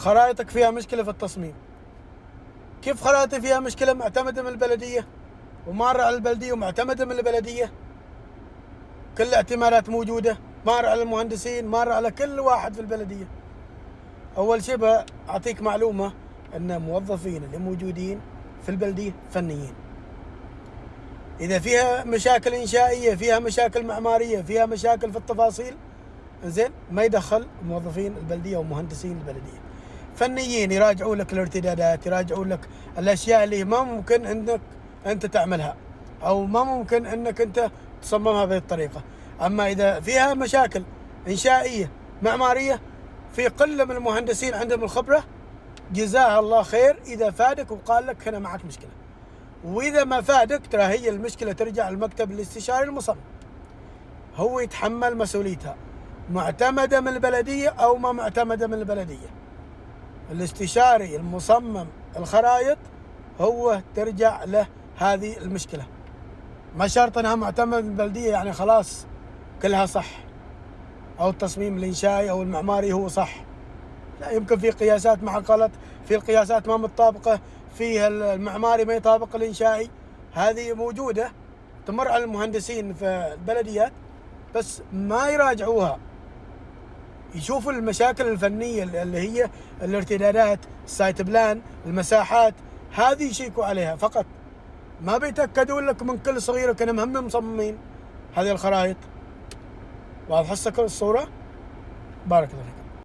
خرائطك فيها مشكلة في التصميم. كيف خرائطي فيها مشكلة معتمدة من البلدية ومارة على البلدية ومعتمدة من البلدية؟ كل الاعتمادات موجودة، مارة على المهندسين، مارة على كل واحد في البلدية. أول شيء أعطيك معلومة أن موظفين اللي موجودين في البلدية فنيين. إذا فيها مشاكل إنشائية، فيها مشاكل معمارية، فيها مشاكل في التفاصيل، زين، ما يدخل موظفين البلدية ومهندسين البلدية. فنيين يراجعوا لك الارتدادات، يراجعوا لك الأشياء اللي ما ممكن أنك أنت تعملها أو ما ممكن أنك أنت تصممها بهذه الطريقة. أما إذا فيها مشاكل إنشائية معمارية، في قلة من المهندسين عندهم الخبرة، جزاه الله خير إذا فادك وقال لك هنا معك مشكلة. وإذا ما فادك ترى هي المشكلة ترجع المكتب الاستشاري المصمم، هو يتحمل مسؤوليتها، معتمدة من البلدية أو ما معتمدة من البلدية. الاستشاري المصمم الخرائط هو ترجع له هذه المشكلة. ما شرط أنها معتمدة من البلدية يعني خلاص كلها صح، أو التصميم الإنشائي أو المعماري هو صح. لا، يمكن في قياسات مع غلط، في القياسات ما متطابقة، في المعماري ما يطابق الإنشائي. هذه موجودة تمر على المهندسين في البلديات بس ما يراجعوها، يشوفوا المشاكل الفنية اللي هي الارتدادات، السايت بلان، المساحات، هذه يشيكوا عليها فقط. ما بيتأكدوا لك من كل صغيرة، كانوا هم مصممين هذه الخرائط. واضح الصورة؟ بارك الله فيك.